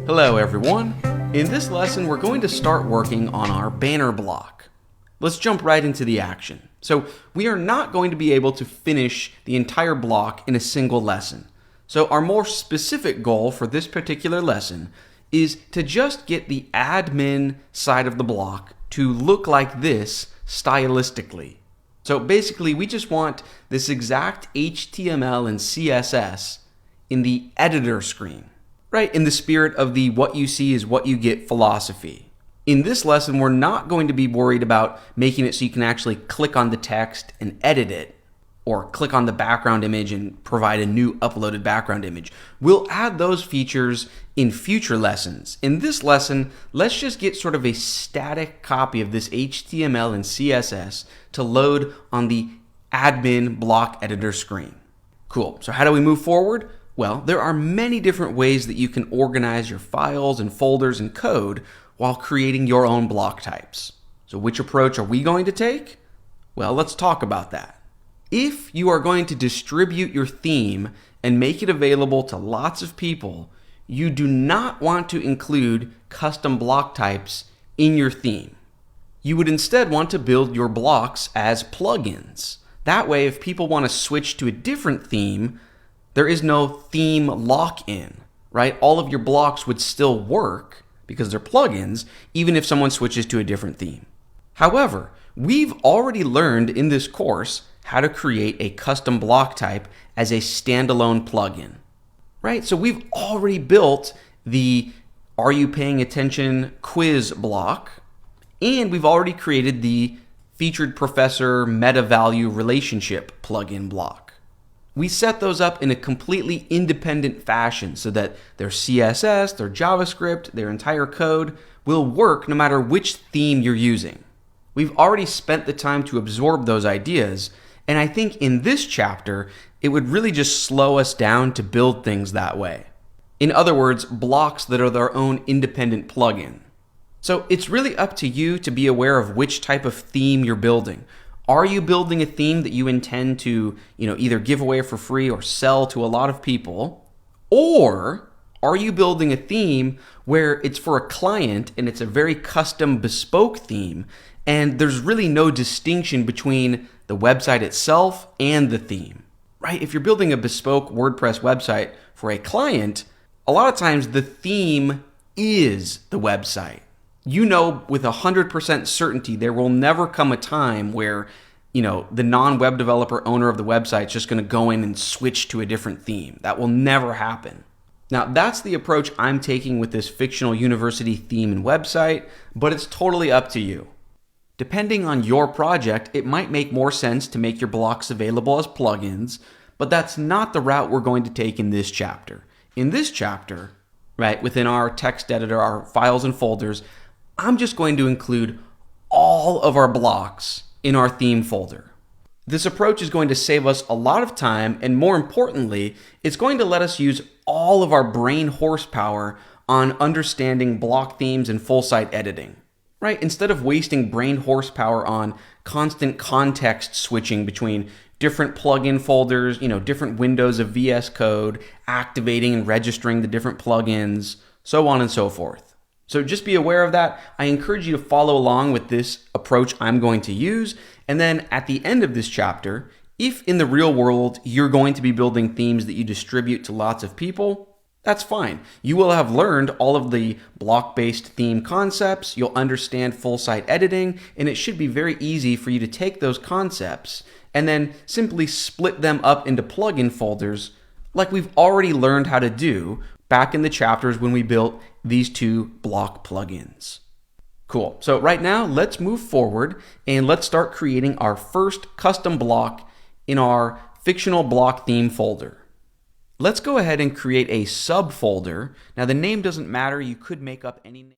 Hello everyone. In this lesson, we're going to start working on our banner block. Let's jump right into the action. So we are not going to be able to finish the entire block in a single lesson. So our more specific goal for this particular lesson is to just get the admin side of the block to look like this stylistically. So basically, we just want this exact HTML and CSS in the editor screen, right? In the spirit of the what you see is what you get philosophy. In this lesson, we're not going to be worried about making it so you can actually click on the text and edit it, or click on the background image and provide a new uploaded background image. We'll add those features in future lessons. In this lesson, let's just get sort of a static copy of this HTML and CSS to load on the admin block editor screen. Cool. So how do we move forward? Well, there are many different ways that you can organize your files and folders and code while creating your own block types. So which approach are we going to take? Well, let's talk about that. If you are going to distribute your theme and make it available to lots of people, you do not want to include custom block types in your theme. You would instead want to build your blocks as plugins. That way, if people want to switch to a different theme, there is no theme lock-in, right? All of your blocks would still work because they're plugins, even if someone switches to a different theme. However, we've already learned in this course how to create a custom block type as a standalone plugin, right? So we've already built the Are You Paying Attention quiz block, and we've already created the Featured Professor Meta Value Relationship plugin block. We set those up in a completely independent fashion so that their CSS, their JavaScript, their entire code will work no matter which theme you're using. We've already spent the time to absorb those ideas, and I think in this chapter, it would really just slow us down to build things that way. In other words, blocks that are their own independent plugin. So it's really up to you to be aware of which type of theme you're building. Are you building a theme that you intend to, either give away for free or sell to a lot of people? Or are you building a theme where it's for a client and it's a very custom bespoke theme and there's really no distinction between the website itself and the theme, right? If you're building a bespoke WordPress website for a client, a lot of times the theme is the website. You know with 100% certainty there will never come a time where, the non-web developer owner of the website is just going to go in and switch to a different theme. That will never happen. Now, that's the approach I'm taking with this fictional university theme and website, but it's totally up to you. Depending on your project, it might make more sense to make your blocks available as plugins, but that's not the route we're going to take in this chapter. In this chapter, right, within our text editor, our files and folders, I'm just going to include all of our blocks in our theme folder. This approach is going to save us a lot of time, and more importantly, it's going to let us use all of our brain horsepower on understanding block themes and full site editing. Right? Instead of wasting brain horsepower on constant context switching between different plugin folders, different windows of VS Code, activating and registering the different plugins, so on and so forth. So just be aware of that. I encourage you to follow along with this approach I'm going to use. And then at the end of this chapter, if in the real world you're going to be building themes that you distribute to lots of people, that's fine. You will have learned all of the block-based theme concepts, you'll understand full site editing, and it should be very easy for you to take those concepts and then simply split them up into plugin folders like we've already learned how to do back in the chapters when we built these two block plugins. Cool. So right now, let's move forward and let's start creating our first custom block in our fictional block theme folder. Let's go ahead and create a subfolder. Now the name doesn't matter, you could make up any name.